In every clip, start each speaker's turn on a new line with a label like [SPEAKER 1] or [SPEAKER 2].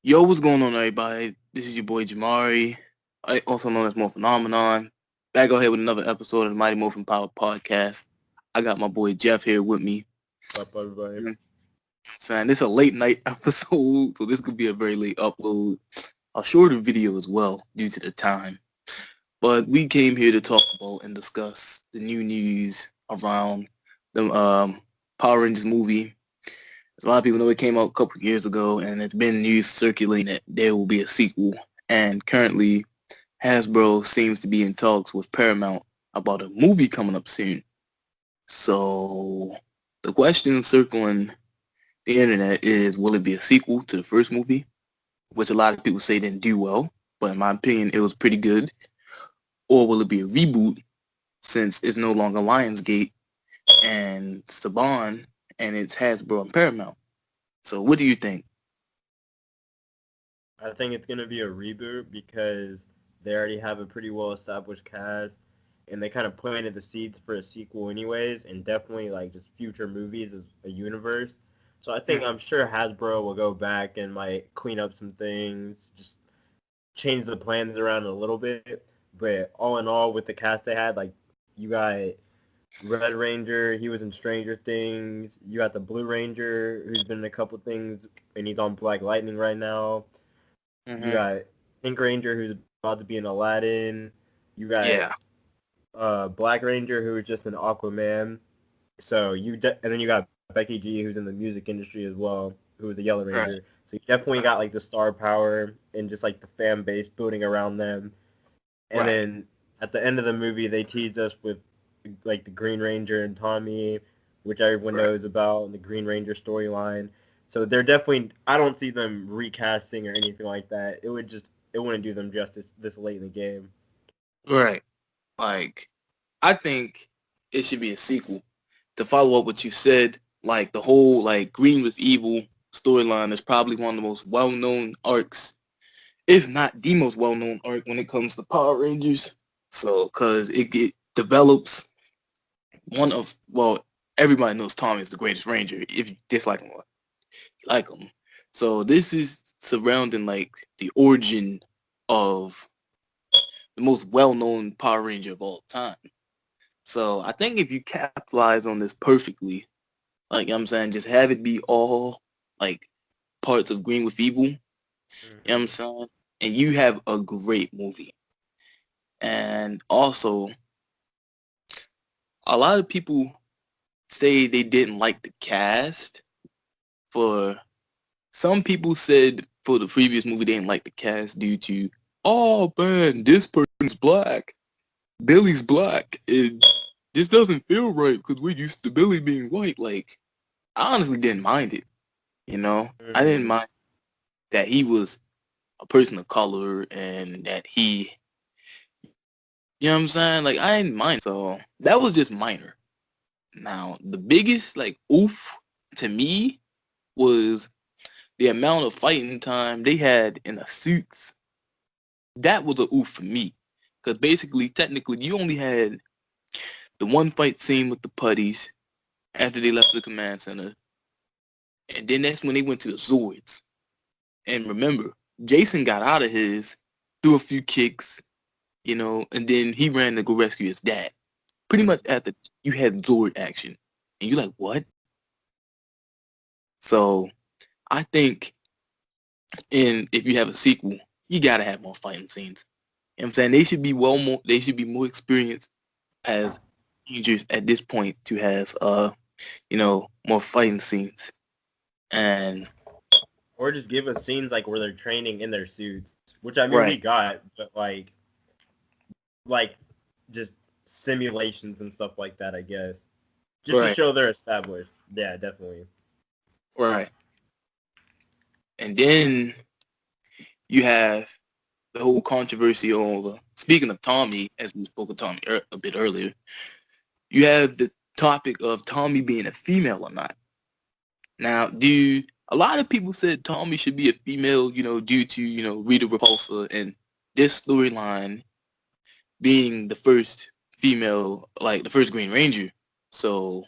[SPEAKER 1] Yo, what's going on, everybody? This is your boy Jamari, also known as More Phenomenon. Back out here with another episode of the Mighty Morphin Powered Podcast. I got my boy Jeff here with me.
[SPEAKER 2] What's up, everybody?
[SPEAKER 1] Saying this is a late night episode, so this could be a very late upload. A shorter video as well due to the time. But we came here to talk about and discuss the new news around the Power Rangers movie. A lot of people know it came out a couple years ago, and it's been news circulating that there will be a sequel. And currently, Hasbro seems to be in talks with Paramount about a movie coming up soon. So the question circling the internet is, will it be a sequel to the first movie, which a lot of people say didn't do well, but in my opinion, it was pretty good. Or will it be a reboot since it's no longer Lionsgate and Saban and it's Hasbro and Paramount? So what do you think?
[SPEAKER 2] I think it's going to be a reboot because they already have a pretty well-established cast, and they kind of planted the seeds for a sequel anyways, and definitely like just future movies as a universe. So I'm sure Hasbro will go back and might clean up some things, just change the plans around a little bit. But all in all, with the cast they had, like you got Red Ranger, he was in Stranger Things. You got the Blue Ranger, who's been in a couple things, and he's on Black Lightning right now. You got Pink Ranger, who's about to be in Aladdin. You got Black Ranger, who is just an Aquaman. So and then you got Becky G, who's in the music industry as well, who is the Yellow Ranger. Right. So you definitely got like the star power and just like the fan base building around them. And then at the end of the movie, they teased us with like the Green Ranger and Tommy, which everyone knows about, and the Green Ranger storyline. So they're definitely, I don't see them recasting or anything like that. It wouldn't do them justice this late in the game.
[SPEAKER 1] Right. Like, I think it should be a sequel. To follow up what you said, like the whole like Green with Evil storyline is probably one of the most well-known arcs, if not the most well-known arc when it comes to Power Rangers. So, because it develops everybody knows Tommy is the greatest Ranger. If you dislike him or you like him. So this is surrounding like the origin of the most well-known Power Ranger of all time. So I think if you capitalize on this perfectly, like I'm saying, just have it be all like parts of Green with Evil, you know what I'm saying? And you have a great movie. And also, a lot of people say they didn't like the cast. Some people said for the previous movie they didn't like the cast due to, oh man, this person's black, Billy's black, and this doesn't feel right because we're used to Billy being white. Like, I honestly didn't mind it, you know? I didn't mind that he was a person of color and that he, you know what I'm saying? Like, I didn't mind. So that was just minor. Now, the biggest, like, oof to me was the amount of fighting time they had in the suits. That was a oof for me. Because basically, technically, you only had the one fight scene with the putties after they left the command center. And then that's when they went to the Zords. And remember, Jason got out of his, threw a few kicks, you know, and then he ran to go rescue his dad. Pretty much after you had Zord action. And you're like, what? So I think if you have a sequel, you gotta have more fighting scenes. You know what I'm saying? They should be more experienced as Rangers at this point to have more fighting scenes. And
[SPEAKER 2] or just give us scenes like where they're training in their suits, which I mean we got, but like just simulations and stuff like that, I guess. Just to show they're established. Yeah, definitely.
[SPEAKER 1] Right. And then you have the whole controversy over, speaking of Tommy, as we spoke of Tommy a bit earlier, you have the topic of Tommy being a female or not. Now, a lot of people said Tommy should be a female, due to, Rita Repulsa and this storyline being the first female, like the first Green Ranger. So,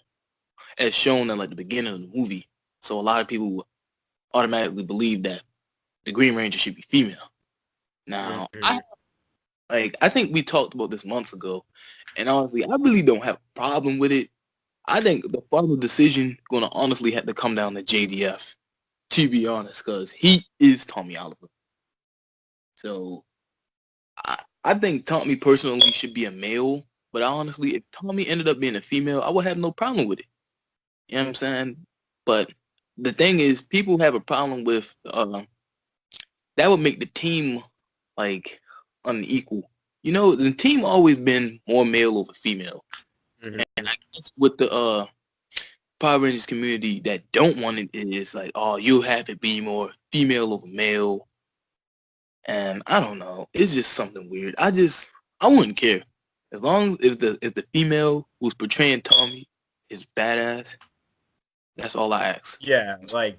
[SPEAKER 1] as shown in like the beginning of the movie. So a lot of people automatically believe that the Green Ranger should be female. Now,
[SPEAKER 2] Mhm.
[SPEAKER 1] I think we talked about this months ago, and honestly, I really don't have a problem with it. I think the final decision gonna honestly have to come down to JDF, to be honest, because he is Tommy Oliver. So I think Tommy personally should be a male, but honestly, if Tommy ended up being a female, I would have no problem with it. You know what I'm saying? But the thing is, people have a problem with that would make the team like unequal. You know, the team always been more male over female,
[SPEAKER 2] Mhm.
[SPEAKER 1] and I guess with the Power Rangers community that don't want it is like, oh, you have it be more female over male, and I don't know, it's just something weird. I wouldn't care as long as if the female who's portraying Tommy is badass. That's all I ask.
[SPEAKER 2] Yeah, like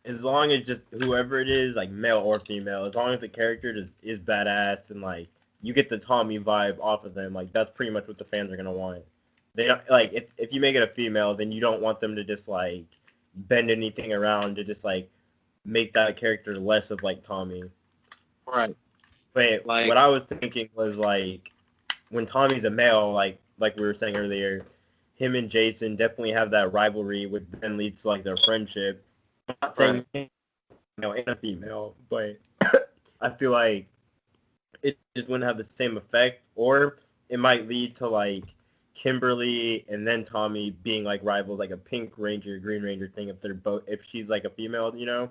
[SPEAKER 2] as long as just whoever it is, like male or female, as long as the character is badass and like you get the Tommy vibe off of them, like that's pretty much what the fans are gonna want. They don't like if you make it a female, then you don't want them to just like bend anything around to just like make that character less of like Tommy.
[SPEAKER 1] Right.
[SPEAKER 2] But
[SPEAKER 1] Like,
[SPEAKER 2] what I was thinking was like when Tommy's a male, like we were saying earlier, him and Jason definitely have that rivalry, which then leads to like their friendship. I'm not saying and a female, but I feel like it just wouldn't have the same effect, or it might lead to like Kimberly and then Tommy being like rivals, like a Pink Ranger, Green Ranger thing if she's like a female, you know.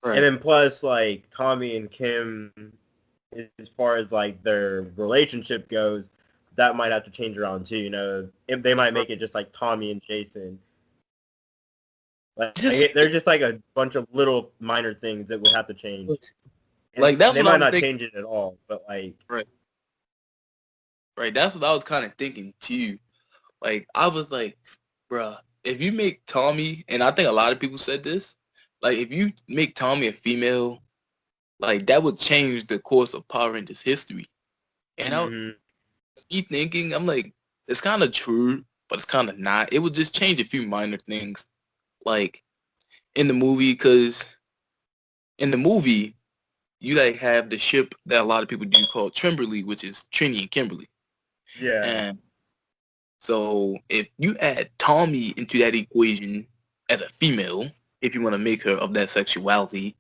[SPEAKER 1] right.
[SPEAKER 2] And then plus like Tommy and Kim, as far as like their relationship goes, that might have to change around too, you know. If they might make it just like Tommy and Jason.
[SPEAKER 1] Just
[SPEAKER 2] There's just like a bunch of little minor things that would have to change.
[SPEAKER 1] like
[SPEAKER 2] And
[SPEAKER 1] that's
[SPEAKER 2] they
[SPEAKER 1] what I
[SPEAKER 2] might
[SPEAKER 1] was
[SPEAKER 2] not
[SPEAKER 1] thinking.
[SPEAKER 2] change it at all, but like
[SPEAKER 1] Right. Right. That's what I was kind of thinking too. Like I was like, bruh, if you make Tommy, and I think a lot of people said this, like if you make Tommy a female, like that would change the course of Power Rangers history. And I was
[SPEAKER 2] mhm.
[SPEAKER 1] thinking, I'm like, it's kind of true, but it's kind of not. It would just change a few minor things, like in the movie, because in the movie you like have the ship that a lot of people do called Trimberly, which is Trini and Kimberly,
[SPEAKER 2] Yeah.
[SPEAKER 1] and so if you add Tommy into that equation as a female, if you want to make her of that sexuality,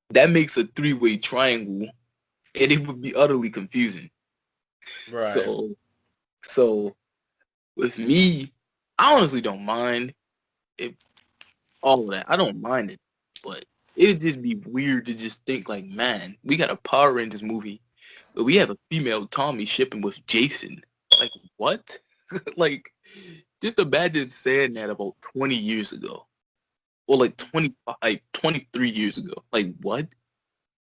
[SPEAKER 1] that makes a three-way triangle, and it would be utterly confusing.
[SPEAKER 2] Right.
[SPEAKER 1] So, so with me, I honestly don't mind if all of that. I don't mind it, but it'd just be weird to just think like, man, we got a Power Rangers movie, but we have a female Tommy shipping with Jason. Like what? Like, just imagine saying that about 20 years ago. Or like 23 years ago. Like, what?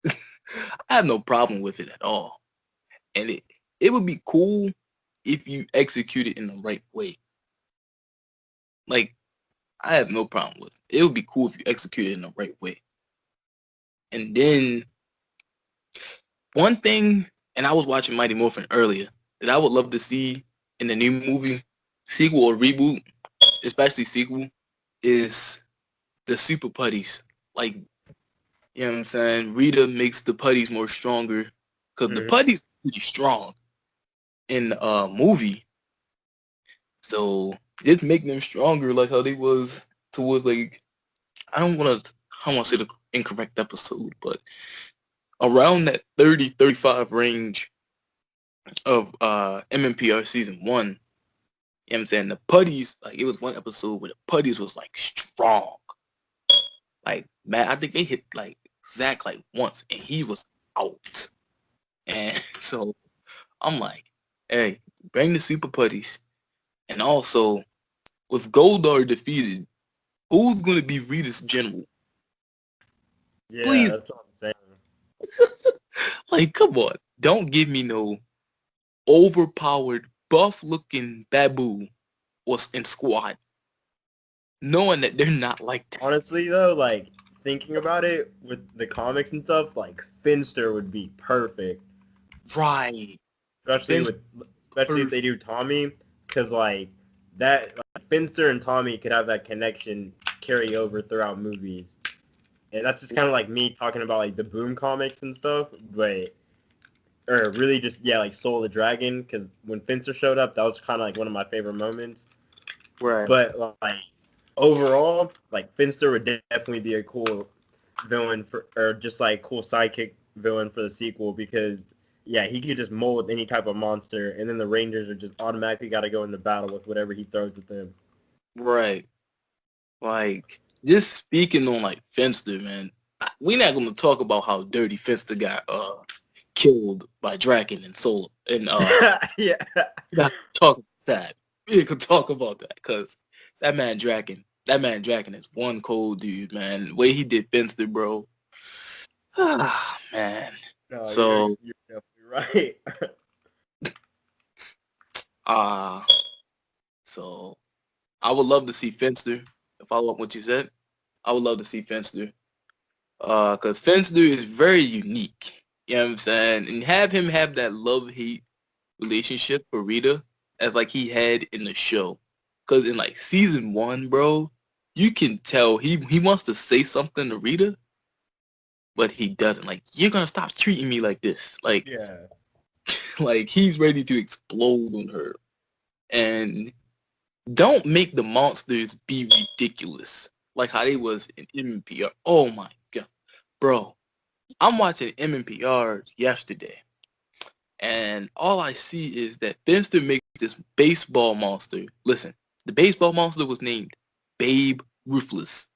[SPEAKER 1] I have no problem with it at all. And it would be cool if you execute it in the right way. Like, I have no problem with it. It would be cool if you execute it in the right way. And then, one thing, and I was watching Mighty Morphin earlier, that I would love to see in the new movie, sequel or reboot, especially sequel, is the super putties. Like, you know what I'm saying? Rita makes the putties more stronger because the
[SPEAKER 2] Mhm.
[SPEAKER 1] putties are pretty strong in the movie. So just make them stronger like how they was towards like I don't want to say the incorrect episode, but around that 30-35 range of MMPR season 1. You know what I'm saying? The putties, like it was one episode where the putties was like strong. Like man, I think they hit like Zach like once and he was out. And so I'm like, hey, bring the super putties. And also, with Goldar defeated, who's going to be Rita's general?
[SPEAKER 2] Yeah,
[SPEAKER 1] Please,
[SPEAKER 2] that's what I'm saying.
[SPEAKER 1] like, come on. Don't give me no overpowered, buff-looking babu was in squad, knowing that they're not like that.
[SPEAKER 2] Honestly though, like thinking about it with the comics and stuff, like Finster would be perfect.
[SPEAKER 1] Right.
[SPEAKER 2] Especially
[SPEAKER 1] Vince,
[SPEAKER 2] with especially if they do Tommy, because like that like, Finster and Tommy could have that connection carry over throughout movies. And that's just kind of like me talking about like the Boom comics and stuff, but or really just like Soul of the Dragon, because when Finster showed up, that was kind of like one of my favorite moments.
[SPEAKER 1] Right.
[SPEAKER 2] But like overall, like Finster would definitely be a cool villain for, or just like cool sidekick villain for the sequel, because he could just mold any type of monster, and then the Rangers are just automatically got to go into battle with whatever he throws at them.
[SPEAKER 1] Right. Like, just speaking on like Finster, man, we're not gonna talk about how dirty Finster got killed by Draken and Soul and
[SPEAKER 2] Yeah.
[SPEAKER 1] we got to talk about that. We could talk about that because that man Draken is one cold dude, man. The way he did Finster, bro. Ah, man.
[SPEAKER 2] No,
[SPEAKER 1] So
[SPEAKER 2] you're definitely right.
[SPEAKER 1] uh so I would love to see Finster. To follow up what you said, I would love to see Finster. Because Finster is very unique. You know what I'm saying? And have him have that love-hate relationship for Rita as like he had in the show. Because in like season 1, bro, you can tell he wants to say something to Rita, but he doesn't. Like, you're going to stop treating me like this. Like,
[SPEAKER 2] Yeah.
[SPEAKER 1] like he's ready to explode on her. And don't make the monsters be ridiculous. Like how they was in MMPR. Oh my god. Bro, I'm watching MMPR yesterday. And all I see is that Finster makes this baseball monster. Listen, the baseball monster was named Babe Ruthless.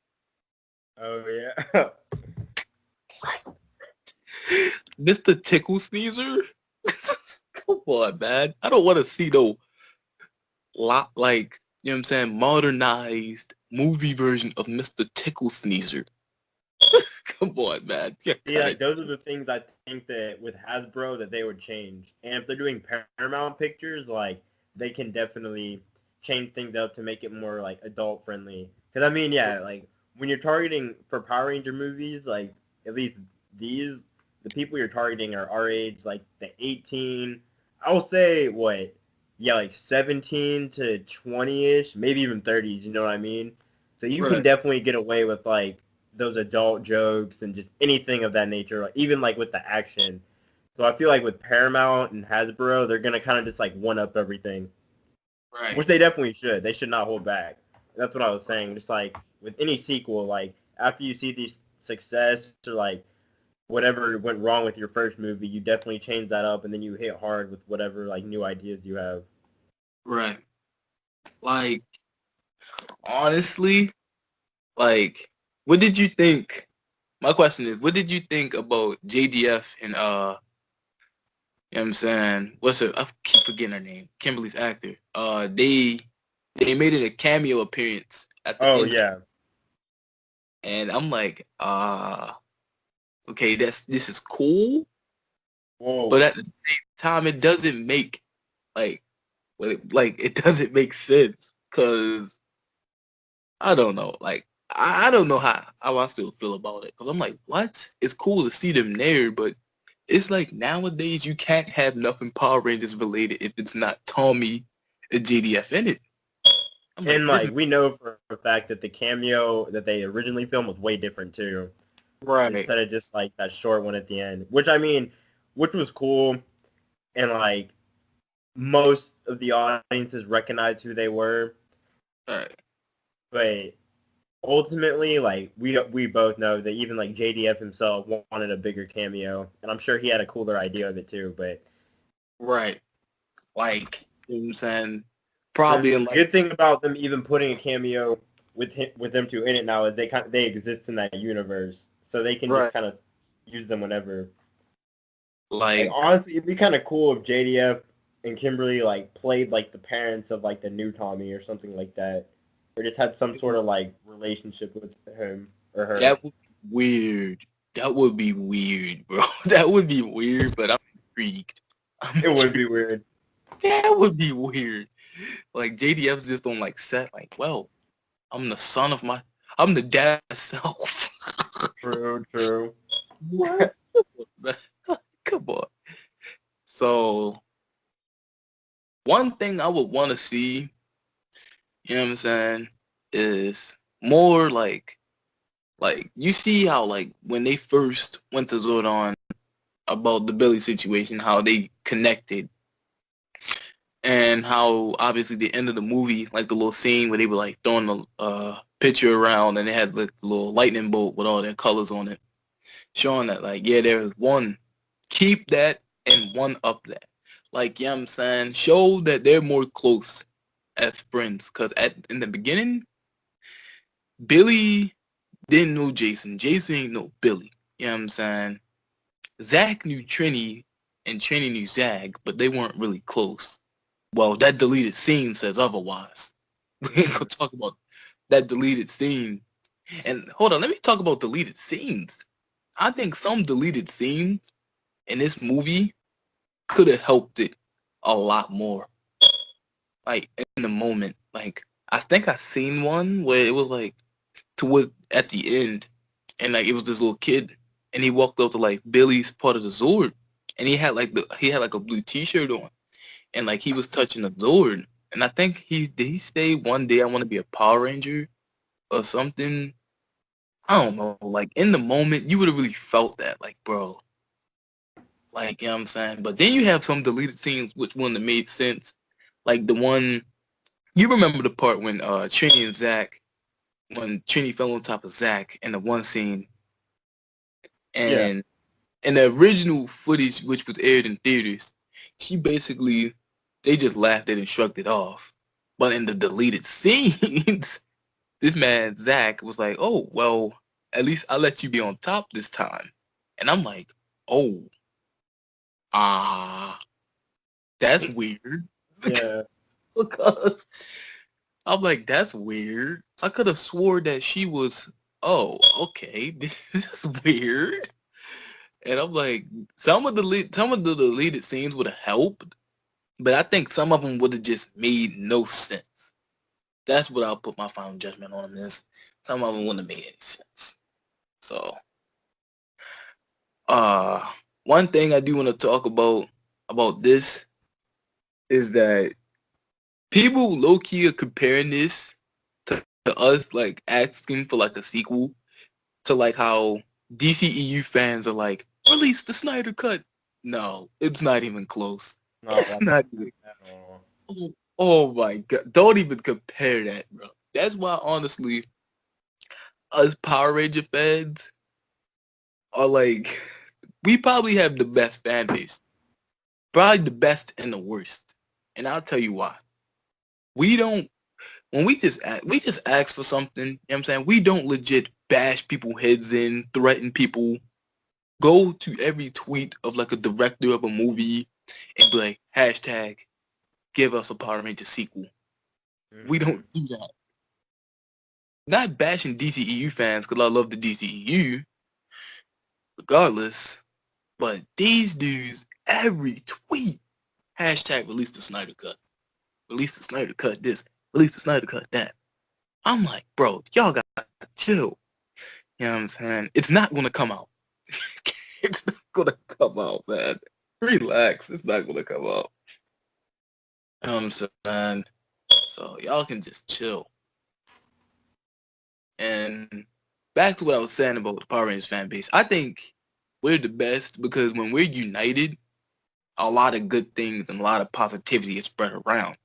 [SPEAKER 2] Oh yeah.
[SPEAKER 1] Mr. Tickle Sneezer? Come on, man. I don't want to see no lot like, you know what I'm saying, modernized movie version of Mr. Tickle Sneezer. Come on, man.
[SPEAKER 2] See, like those are the things I think that with Hasbro that they would change. And if they're doing Paramount Pictures, like they can definitely change things up to make it more like adult friendly. Because I mean, like when you're targeting for Power Ranger movies, like at least these, the people you're targeting are our age, like the 18. I'll say what, like 17 to 20ish, maybe even 30s. You know what I mean? So you can
[SPEAKER 1] Right.
[SPEAKER 2] definitely get away with like those adult jokes and just anything of that nature, like, even like with the action. So I feel like with Paramount and Hasbro, they're gonna kind of just like one up everything,
[SPEAKER 1] Right.
[SPEAKER 2] which they definitely should. They should not hold back. That's what I was saying. Just like with any sequel, like after you see the success or like whatever went wrong with your first movie, you definitely change that up and then you hit hard with whatever like new ideas you have.
[SPEAKER 1] Right. Like, honestly, like, what did you think? My question is, what did you think about JDF and you know what I'm saying? What's her? I keep forgetting her name. Kimberly's actor. They made it a cameo appearance at the
[SPEAKER 2] Oh
[SPEAKER 1] end,
[SPEAKER 2] yeah.
[SPEAKER 1] and I'm like, okay, this is cool,
[SPEAKER 2] Whoa.
[SPEAKER 1] but at the same time, it doesn't make like, it doesn't make sense because I don't know, like. I don't know how I still feel about it because I'm like, what? It's cool to see them there, but it's like nowadays you can't have nothing Power Rangers related if it's not Tommy and JDF in it. I'm like,
[SPEAKER 2] And
[SPEAKER 1] this
[SPEAKER 2] like we know for a fact that the cameo that they originally filmed was way different too.
[SPEAKER 1] right,
[SPEAKER 2] Instead of just like that short one at the end, which I mean, which was cool, and like most of the audiences recognized who they were,
[SPEAKER 1] right,
[SPEAKER 2] but ultimately, like we both know that even like JDF himself wanted a bigger cameo, and I'm sure he had a cooler idea of it too. But
[SPEAKER 1] right. Like, you know what I'm saying?
[SPEAKER 2] the
[SPEAKER 1] Probably in like,
[SPEAKER 2] good thing about them even putting a cameo with them two in it now is they exist in that universe, so they can just
[SPEAKER 1] right,
[SPEAKER 2] kind of use them whenever. Like
[SPEAKER 1] like,
[SPEAKER 2] honestly, it'd be kind of cool if JDF and Kimberly like played like the parents of like the new Tommy or something like that, or just had some sort of like relationship with him or her.
[SPEAKER 1] that would be weird. That would be weird, bro. That would be weird, but I'm intrigued. I'm
[SPEAKER 2] It would be
[SPEAKER 1] intrigued.
[SPEAKER 2] weird.
[SPEAKER 1] That would be weird. Like JDF's just on like set, like, well, I'm the dad myself.
[SPEAKER 2] True, true.
[SPEAKER 1] What? Come on. So one thing I would want to see, you know what I'm saying, is more like Like, you see how, like, when they first went to Zordon about the Billy situation, how they connected, and how, obviously, the end of the movie, like, the little scene where they were, like, throwing the picture around, and they had, like, the little lightning bolt with all their colors on it, showing that, like, yeah, there is one. Keep that and one up that. Like, you know what I'm saying? Show that they're more close as friends. Because in the beginning, Billy didn't know Jason. Jason ain't know Billy. You know what I'm saying? Zach knew Trini, and Trini knew Zach, but they weren't really close. Well, that deleted scene says otherwise. We ain't gonna talk about that deleted scene. And hold on, let me talk about deleted scenes. I think some deleted scenes in this movie could have helped it a lot more. Like, in the moment. Like, I think I seen one where it was like toward at the end, and like it was this little kid, and he walked up to like Billy's part of the Zord, and he had like a blue T-shirt on, and like he was touching the Zord, and I think did he say one day I want to be a Power Ranger or something? I don't know. Like, in the moment, you would have really felt that, like, bro. Like, you know what I'm saying? But then you have some deleted scenes which wouldn't have made sense. Like the one, you remember the part when Trini and Zach, when Trini fell on top of Zach in the one scene,
[SPEAKER 2] Yeah.
[SPEAKER 1] and in the original footage, which was aired in theaters, she basically, they just laughed at it and shrugged it off. But in the deleted scenes, this man, Zach, was like, oh, well, at least I let you be on top this time. And I'm like, oh, ah, that's weird.
[SPEAKER 2] Yeah.
[SPEAKER 1] Because I'm like, that's weird. I could have swore that she was, oh, okay, this is weird. And I'm like, some of the deleted scenes would have helped, but I think some of them would have just made no sense. That's what I'll put my final judgment on this. Some of them wouldn't have made any sense. So, uh, one thing I do want to talk about this is that people low key are comparing this to us like asking for like a sequel to like how DCEU fans are like, release the Snyder Cut. No, it's not even close.
[SPEAKER 2] No,
[SPEAKER 1] It's
[SPEAKER 2] that's
[SPEAKER 1] not even.
[SPEAKER 2] at all.
[SPEAKER 1] Oh my god! Don't even compare that, bro. That's why, honestly, us Power Ranger fans are like, we probably have the best fan base, probably the best and the worst, and I'll tell you why. We don't when we just ask for something. You know what I'm saying? We don't legit bash people heads in, threaten people, go to every tweet of like a director of a movie and be like, hashtag give us a Power Ranger sequel. We don't do that. Not bashing DCEU fans because I love the DCEU, regardless. But these dudes, every tweet, hashtag release the Snyder Cut. Release the Snyder Cut this. Release the Snyder Cut that. I'm like, bro, y'all gotta chill. You know what I'm saying? It's not gonna come out. It's not gonna come out, man. Relax. It's not gonna come out. You know what I'm saying? So y'all can just chill. And back to what I was saying about the Power Rangers fan base. I think we're the best because when we're united, a lot of good things and a lot of positivity is spread around.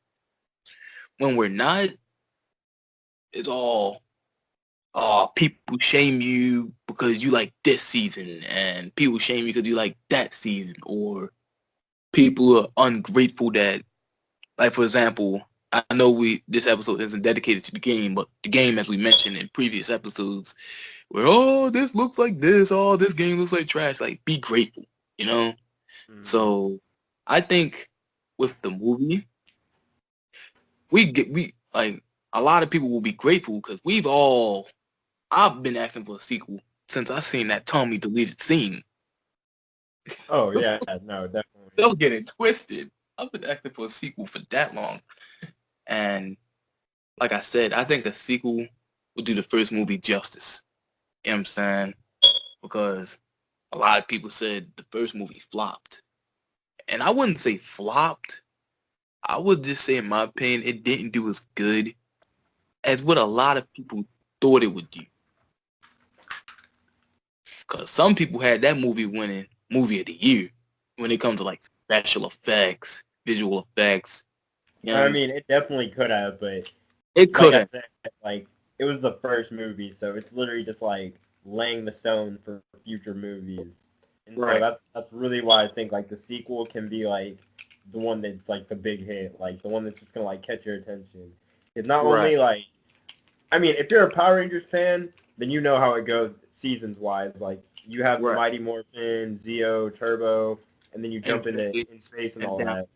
[SPEAKER 1] When we're not, it's all, oh, people shame you because you like this season, and people shame you because you like that season, or people are ungrateful that, like, for example, I know this episode isn't dedicated to the game, but the game, as we mentioned in previous episodes, where, oh, this looks like this, oh, this game looks like trash. Like, be grateful, you know? So I think with the movie, we like, a lot of people will be grateful because I've been asking for a sequel since I seen that Tommy deleted scene.
[SPEAKER 2] Oh yeah, no, definitely.
[SPEAKER 1] Don't get it twisted. I've been asking for a sequel for that long. And like I said, I think a sequel would do the first movie justice. You know what I'm saying? Because a lot of people said the first movie flopped. And I wouldn't say flopped. I would just say, in my opinion, it didn't do as good as what a lot of people thought it would do. Because some people had that movie winning movie of the year when it comes to like special effects, visual effects. You know what
[SPEAKER 2] I
[SPEAKER 1] I'm saying?
[SPEAKER 2] mean, it definitely could have, but
[SPEAKER 1] It
[SPEAKER 2] like
[SPEAKER 1] could
[SPEAKER 2] I
[SPEAKER 1] have.
[SPEAKER 2] said, like it was the first movie, so it's literally just like laying the stone for future movies. And so
[SPEAKER 1] Right.
[SPEAKER 2] that's really why I think like the sequel can be like the one that's like the big hit, like the one that's just gonna like catch your attention. It's not
[SPEAKER 1] Right.
[SPEAKER 2] only like, I mean, if you're a Power Rangers fan, then you know how it goes seasons wise. Like you have the
[SPEAKER 1] Right.
[SPEAKER 2] Mighty Morphin, Zeo, Turbo, and then you
[SPEAKER 1] And
[SPEAKER 2] jump into
[SPEAKER 1] Billy
[SPEAKER 2] in space and
[SPEAKER 1] and
[SPEAKER 2] all
[SPEAKER 1] down.
[SPEAKER 2] that.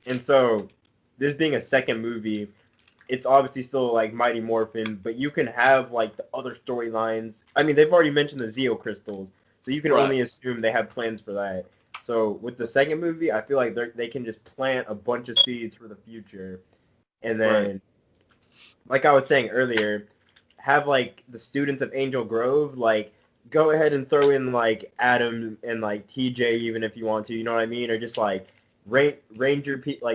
[SPEAKER 2] And so this being a second movie, it's obviously still like Mighty Morphin, but you can have like the other storylines. I mean, they've already mentioned the Zeo crystals, so you can
[SPEAKER 1] Right.
[SPEAKER 2] only assume they have plans for that. So with the second movie, I feel like they can just plant a bunch of seeds for the future, and
[SPEAKER 1] Right.
[SPEAKER 2] then, like I was saying earlier, have like the students of Angel Grove like go ahead and throw in like Adam and like TJ even if you want to, you know what I mean, or just like like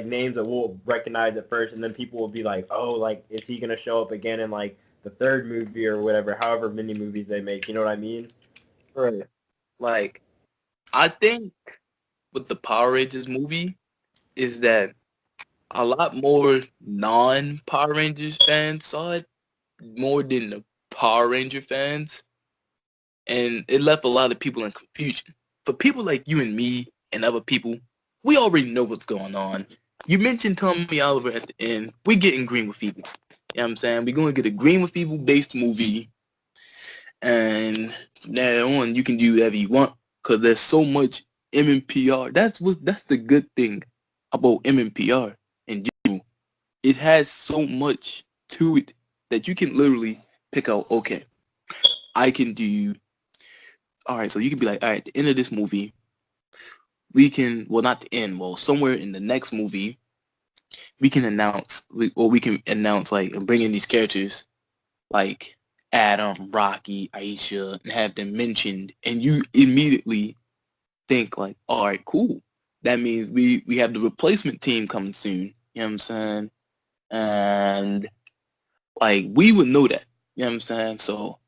[SPEAKER 2] names that we'll recognize at first, and then people will be like, oh, like is he gonna show up again in like the third movie or whatever, however many movies they make, you know what I mean?
[SPEAKER 1] Right. Like I think with the Power Rangers movie is that a lot more non-Power Rangers fans saw it more than the Power Ranger fans, and it left a lot of people in confusion. For people like you and me and other people, we already know what's going on. You mentioned Tommy Oliver at the end. We're getting Green with Evil. You know what I'm saying? We're going to get a Green with Evil based movie, and from now on, you can do whatever you want because there's so much MMPR. That's the good thing about MMPR in general. It has so much to it that you can literally pick out. Okay, I can do. All right, so you can be like, all right, at the end of this movie, we can. Well, not the end. Well, somewhere in the next movie, we can announce like and bring in these characters like Adam, Rocky, Aisha, and have them mentioned, and you immediately think like, all right, cool. That means we have the replacement team coming soon. You know what I'm saying? And like we would know that. You know what I'm saying? So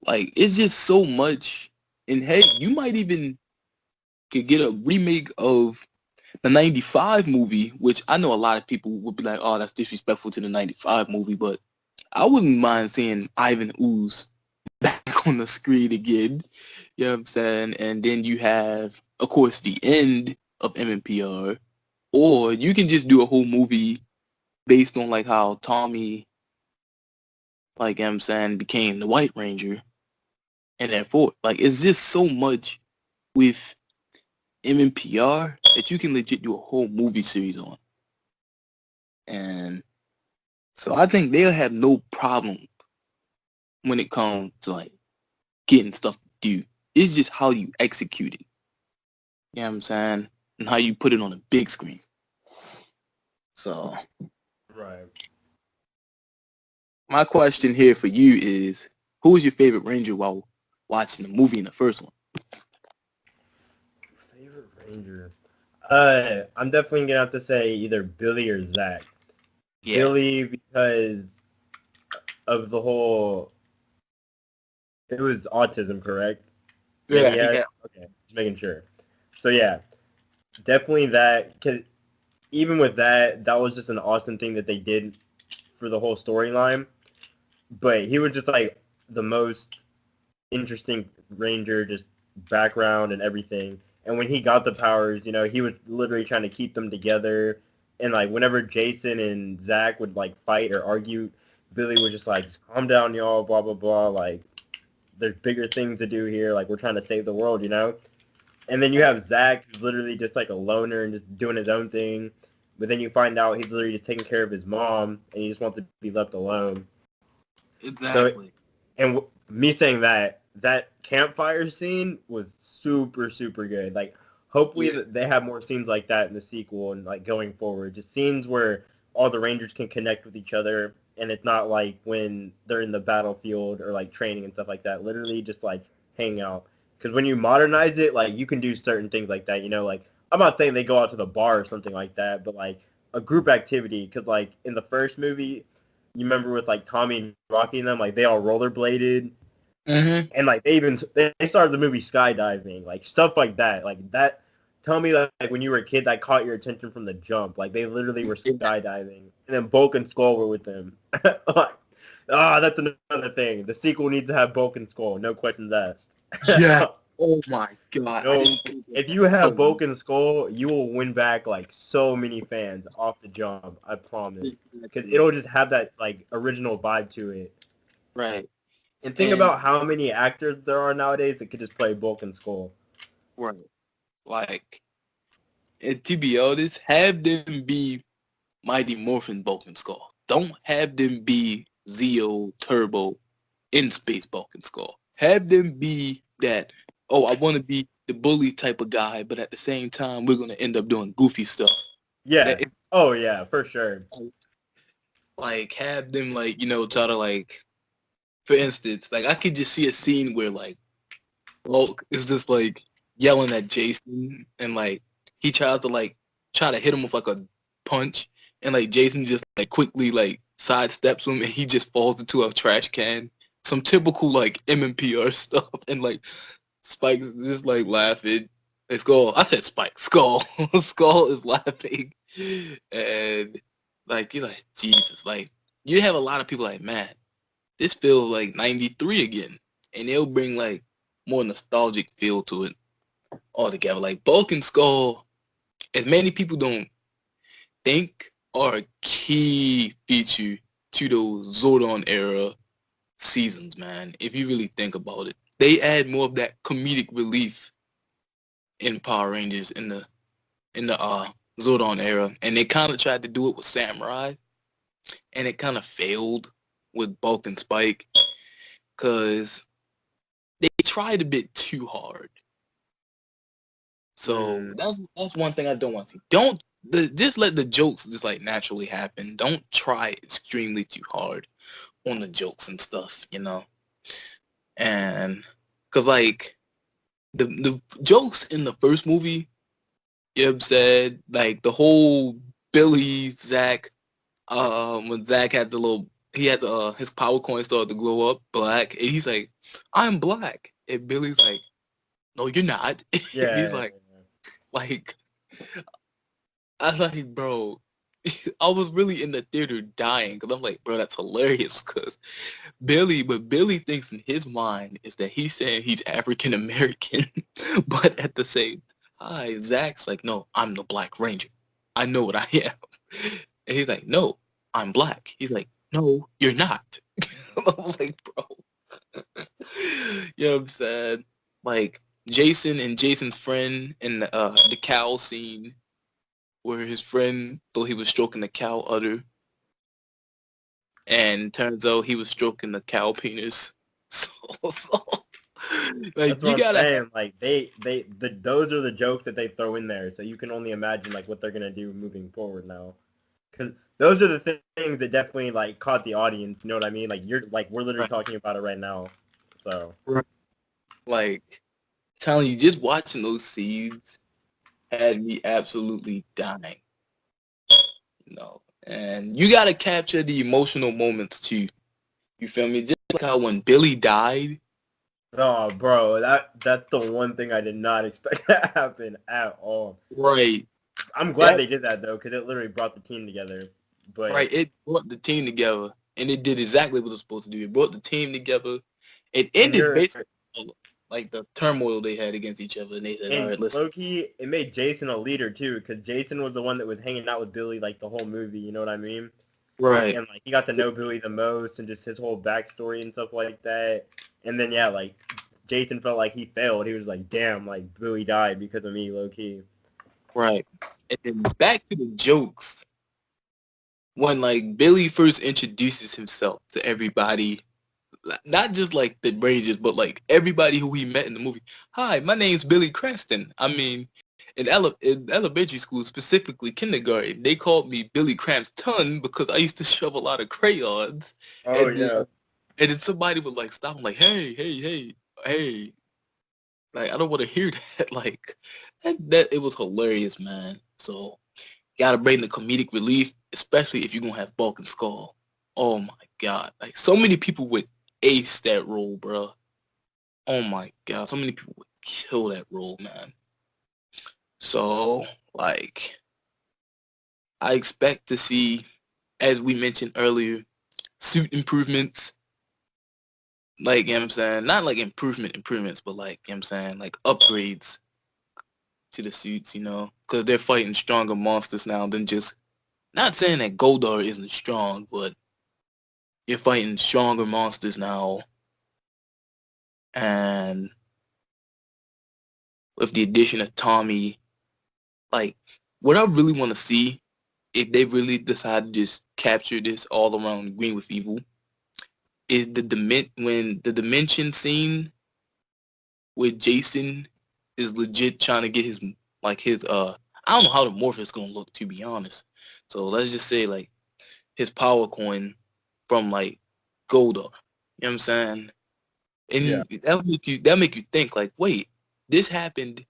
[SPEAKER 1] like it's just so much. And hey, you might even could get a remake of the 95 movie, which I know a lot of people would be like, oh, that's disrespectful to the 95 movie, but I wouldn't mind seeing Ivan Ooze back on the screen again. You know what I'm saying? And then you have, of course, the end of MMPR. Or you can just do a whole movie based on like how Tommy, like you know what I'm saying, became the White Ranger and therefore like it's just so much with MMPR that you can legit do a whole movie series on. And so I think they'll have no problem when it comes to like getting stuff to do. It's just how you execute it. You know what I'm saying? And how you put it on a big screen. So
[SPEAKER 2] Right.
[SPEAKER 1] my question here for you is, who was your favorite Ranger while watching the movie in the first one?
[SPEAKER 2] Favorite Ranger. I'm definitely gonna have to say either Billy or Zach.
[SPEAKER 1] Yeah.
[SPEAKER 2] Billy because of the whole. It was autism, correct? That he
[SPEAKER 1] Yeah,
[SPEAKER 2] had.
[SPEAKER 1] yeah.
[SPEAKER 2] Okay, just making sure. So yeah, definitely that. Cause even with that, that was just an awesome thing that they did for the whole storyline. But he was just like the most interesting Ranger, just background and everything. And when he got the powers, you know, he was literally trying to keep them together. And like whenever Jason and Zach would like fight or argue, Billy would just like, just calm down, y'all, blah blah blah. Like there's bigger things to do here. Like we're trying to save the world, you know. And then you have Zach, who's literally just like a loner and just doing his own thing. But then you find out he's literally just taking care of his mom, and he just wants to be left alone. So,
[SPEAKER 1] Exactly.
[SPEAKER 2] and me saying that, that campfire scene was super, super good. Like, hopefully
[SPEAKER 1] Yeah.
[SPEAKER 2] that they have more scenes like that in the sequel and like going forward. Just scenes where all the Rangers can connect with each other, and it's not like when they're in the battlefield or like training and stuff like that. Literally just like hang out. Because when you modernize it, like you can do certain things like that. You know, like I'm not saying they go out to the bar or something like that, but like a group activity. Because like in the first movie, you remember with like Tommy and Rocky and them, like they all rollerbladed.
[SPEAKER 1] Mm-hmm.
[SPEAKER 2] And like they started the movie skydiving, like stuff like that. Like that. Tell me that like when you were a kid, that caught your attention from the jump. Like they literally were skydiving, and then Bulk and Skull were with them. Like, that's another thing. The sequel needs to have Bulk and Skull. No questions asked.
[SPEAKER 1] Yeah. Oh my god. I
[SPEAKER 2] No,
[SPEAKER 1] didn't think of
[SPEAKER 2] if
[SPEAKER 1] that.
[SPEAKER 2] you have
[SPEAKER 1] So
[SPEAKER 2] Bulk and Skull, you will win back like so many fans off the jump. I promise. Because it'll just have that like original vibe to it.
[SPEAKER 1] right.
[SPEAKER 2] And think
[SPEAKER 1] And
[SPEAKER 2] about how many actors there are nowadays that could just play Bulk and Skull.
[SPEAKER 1] right. Like, and to be honest, have them be Mighty Morphin Vulcan Skull. Don't have them be Zeo Turbo in Space Vulcan Skull. Have them be that, oh, I want to be the bully type of guy, but at the same time, we're going to end up doing goofy stuff.
[SPEAKER 2] Yeah.
[SPEAKER 1] That,
[SPEAKER 2] Oh yeah, for sure.
[SPEAKER 1] like, have them, like, try to, like, for instance, like, I could just see a scene where, like, Hulk is just, like, yelling at Jason, and, like, he tries to, like, try to hit him with, like, a punch, and, like, Jason just, like, quickly, like, sidesteps him, and he just falls into a trash can. Some typical, like, MMPR stuff, and, like, Spike's just, like, laughing. Like, Skull, I said Spike, Skull. Skull is laughing, and, like, you're like, Jesus, like, you have a lot of people like, man, this feels like 93 again, and they'll bring, like, more nostalgic feel to it altogether. Like, Bulk and Skull, as many people don't think, are a key feature to those Zordon era seasons, man. If you really think about it, they add more of that comedic relief in Power Rangers in the Zordon era, and they kind of tried to do it with Samurai, and it kind of failed with Bulk and Spike because they tried a bit too hard. So that's one thing I don't want to see. Just let the jokes just like naturally happen. Don't try extremely too hard on the jokes and stuff, And because like the jokes in the first movie, Yeb said like the whole Billy Zach, when Zach had he had his power coin started to glow up black, and he's like, "I'm black," and Billy's like, "No, you're not."
[SPEAKER 2] Yeah.
[SPEAKER 1] He's like, I like, bro, I was really in the theater dying because I'm like, bro, that's hilarious because Billy thinks in his mind is that he's saying he's African American, but at the same time, Zach's like, no, I'm the Black Ranger. I know what I am. And he's like, no, I'm black. He's like, no, you're not. I was like, bro. You know what I'm saying? Like, Jason and Jason's friend in the cow scene where his friend thought he was stroking the cow udder, and turns out he was stroking the cow penis. So like
[SPEAKER 2] That's what
[SPEAKER 1] you
[SPEAKER 2] I'm
[SPEAKER 1] gotta
[SPEAKER 2] saying. Like those are the jokes that they throw in there, so you can only imagine like what they're gonna do moving forward now. Because those are the things that definitely like caught the audience. You know what I mean? Like we're literally talking about it right now. So
[SPEAKER 1] like telling you, just watching those scenes had me absolutely dying. And you gotta capture the emotional moments too. You feel me? Just like how when Billy died.
[SPEAKER 2] oh, bro, that's the one thing I did not expect to happen at all.
[SPEAKER 1] Right.
[SPEAKER 2] I'm glad they did that though, because it literally brought the team together. But
[SPEAKER 1] right, it brought the team together, and it did exactly what it was supposed to do. It brought the team together. It ended basically like the turmoil they had against each other, and they said, "All right, listen."
[SPEAKER 2] Low-key, it made Jason a leader too, because Jason was the one that was hanging out with Billy like the whole movie. You know what I mean?
[SPEAKER 1] Right.
[SPEAKER 2] And like he got to know Billy the most, and just his whole backstory and stuff like that. And then yeah, like Jason felt like he failed. He was like, "Damn, like Billy died because of me, low-key."
[SPEAKER 1] Right. And then back to the jokes. When like Billy first introduces himself to everybody, not just like the Rangers, but like everybody who he met in the movie. Hi, my name's Billy Cranston. I mean, in elementary school, specifically kindergarten, they called me Billy Cranston because I used to shove a lot of crayons.
[SPEAKER 2] Oh
[SPEAKER 1] and
[SPEAKER 2] yeah.
[SPEAKER 1] And then somebody would like stop him like, hey. Like, I don't want to hear that. Like, that it was hilarious, man. So, gotta bring the comedic relief, especially if you're going to have Bulk and Skull. Oh, my God. Like, so many people would ace that role, bro. Oh my god, so many people would kill that role, man. So, like, I expect to see, as we mentioned earlier, suit improvements. Like, you know what I'm saying? Not like improvements, but like, you know what I'm saying? Like upgrades to the suits, you know? Because they're fighting stronger monsters now than just, not saying that Goldar isn't strong, but you're fighting stronger monsters now. And with the addition of Tommy, like, what I really want to see, if they really decide to just capture this all around Green with Evil, is when the dimension scene where Jason is legit trying to get his I don't know how the morph is gonna look, to be honest. So let's just say like his power coin from like Golda. You know what I'm saying?
[SPEAKER 2] Yeah.
[SPEAKER 1] And that make you think like, wait, this happened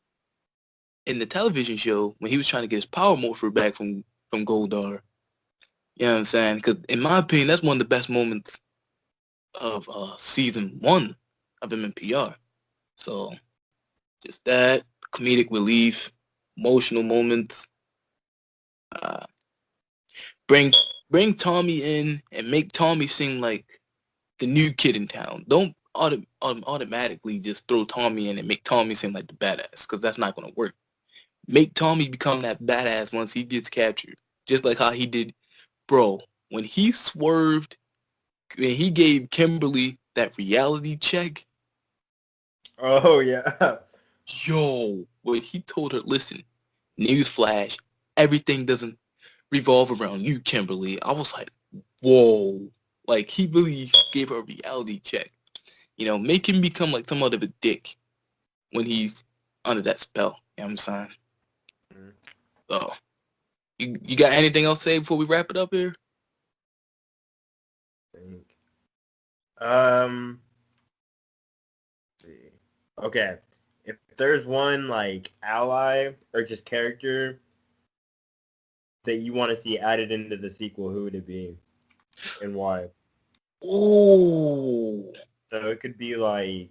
[SPEAKER 1] in the television show when he was trying to get his power morpher back from Goldar. You know what I'm saying? Because in my opinion, that's one of the best moments of season 1 of MMPR. So just that comedic relief, emotional moments. Uh, bring bring Tommy in and make Tommy seem like the new kid in town. Don't automatically just throw Tommy in and make Tommy seem like the badass, because that's not gonna work. Make Tommy become that badass once he gets captured, just like how he did, bro. When he swerved, when he gave Kimberly that reality check,
[SPEAKER 2] Oh yeah.
[SPEAKER 1] yo, when he told her, listen, newsflash, everything doesn't revolve around you, Kimberly. I was like, whoa. Like, he really gave her a reality check. You know, make him become like somewhat of a dick when he's under that spell. You know what I'm saying?
[SPEAKER 2] Mhm.
[SPEAKER 1] So, you got anything else to say before we wrap it up here?
[SPEAKER 2] Think. Um. let's see. Okay. If there's one like ally or just character that you want to see added into the sequel, who would it be and why?
[SPEAKER 1] Oh.
[SPEAKER 2] So it could be like,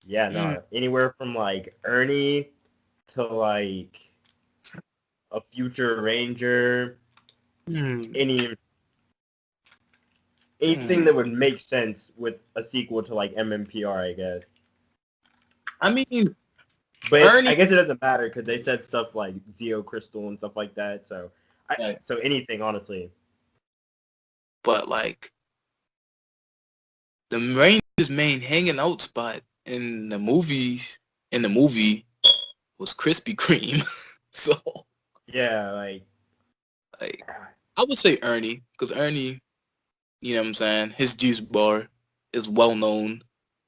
[SPEAKER 2] yeah,
[SPEAKER 1] Mm,
[SPEAKER 2] no, anywhere from like Ernie to like a future ranger,
[SPEAKER 1] mm,
[SPEAKER 2] any anything
[SPEAKER 1] mm.
[SPEAKER 2] that would make sense with a sequel to like MMPR, I guess.
[SPEAKER 1] I mean,
[SPEAKER 2] But I
[SPEAKER 1] Ernie,
[SPEAKER 2] guess it doesn't matter because they said stuff like Zeo Crystal and stuff like that. So,
[SPEAKER 1] like,
[SPEAKER 2] so anything honestly.
[SPEAKER 1] but like, the Ranger's main hanging out spot in the movie was Krispy Kreme. So,
[SPEAKER 2] Yeah, like
[SPEAKER 1] like, I would say Ernie, because Ernie, you know what I'm saying, his juice bar is well known,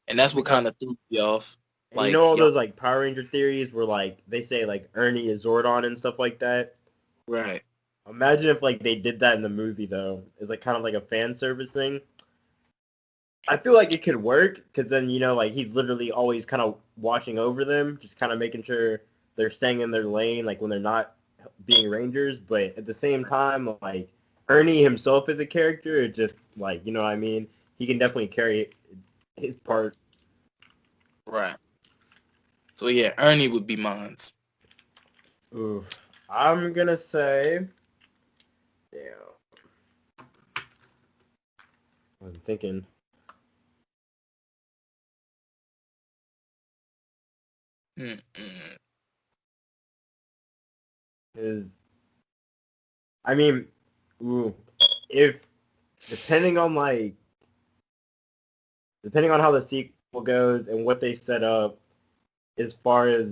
[SPEAKER 1] and that's what
[SPEAKER 2] because
[SPEAKER 1] kind of threw me off.
[SPEAKER 2] and you know
[SPEAKER 1] Like,
[SPEAKER 2] all
[SPEAKER 1] yo,
[SPEAKER 2] those like Power Ranger theories where like they say like Ernie is Zordon and stuff like that.
[SPEAKER 1] right.
[SPEAKER 2] Imagine if like they did that in the movie though. It's like kind of like a fan service thing. I feel like it could work because then like he's literally always kind of watching over them, just kind of making sure they're staying in their lane, like when they're not being Rangers. But at the same time, like Ernie himself as a character, it just like what I mean. He can definitely carry his part.
[SPEAKER 1] Right. So yeah, Ernie would be mine.
[SPEAKER 2] Ooh, I'm gonna say, yeah. I'm thinking.
[SPEAKER 1] Mm-mm.
[SPEAKER 2] Is I mean, ooh, if depending on like depending on how the sequel goes and what they set up as far as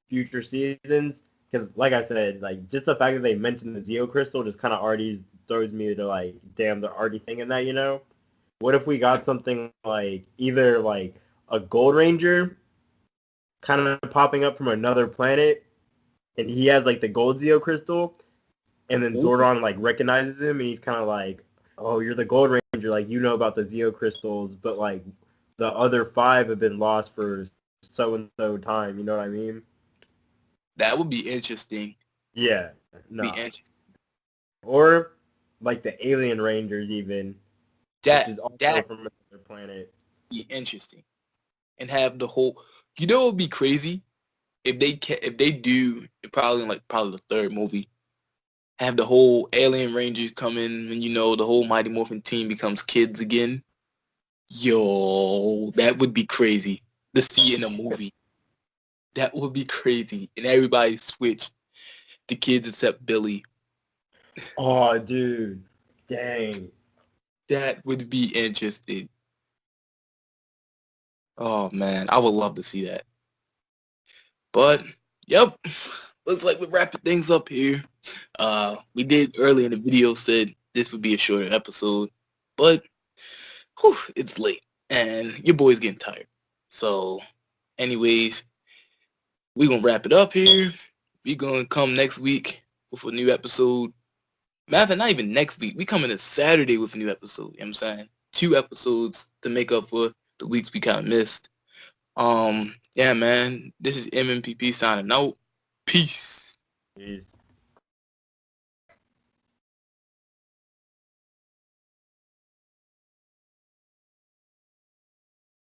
[SPEAKER 2] future seasons, because like I said, like just the fact that they mentioned the Zeo Crystal just kind of already throws me to like, damn, they're already thinking that. What if we got something like either like a Gold Ranger kind of popping up from another planet, and he has like the Gold Zeo Crystal, and then
[SPEAKER 1] Ooh,
[SPEAKER 2] Zordon like recognizes him, and he's kind of like, "Oh, you're the Gold Ranger, like you know about the Zeo crystals, but like the other 5 have been lost for so and so time." You know what I mean?
[SPEAKER 1] that would be interesting.
[SPEAKER 2] Yeah,
[SPEAKER 1] Be
[SPEAKER 2] no.
[SPEAKER 1] interesting.
[SPEAKER 2] Or like the Alien Rangers, even, which
[SPEAKER 1] That
[SPEAKER 2] is also
[SPEAKER 1] that
[SPEAKER 2] from another planet.
[SPEAKER 1] be interesting. and have the whole. You know, it would be crazy if they do probably in like probably the third movie. Have the whole Alien Rangers come in, and the whole Mighty Morphin team becomes kids again. Yo, that would be crazy to see in a movie. That would be crazy, and everybody switched the kids except Billy.
[SPEAKER 2] Oh, dude. Dang.
[SPEAKER 1] That would be interesting. Oh man, I would love to see that. But yep, looks like we're wrapping things up here. We did early in the video said this would be a shorter episode, but it's late and your boy's getting tired. So, anyways, we're gonna wrap it up here. We're gonna come next week with a new episode. Matter of fact, not even next week. We coming this Saturday with a new episode. You know what I'm saying? 2 episodes to make up for the weeks we kind of missed. Yeah, man. This is MMPP signing out. Peace.
[SPEAKER 2] Peace.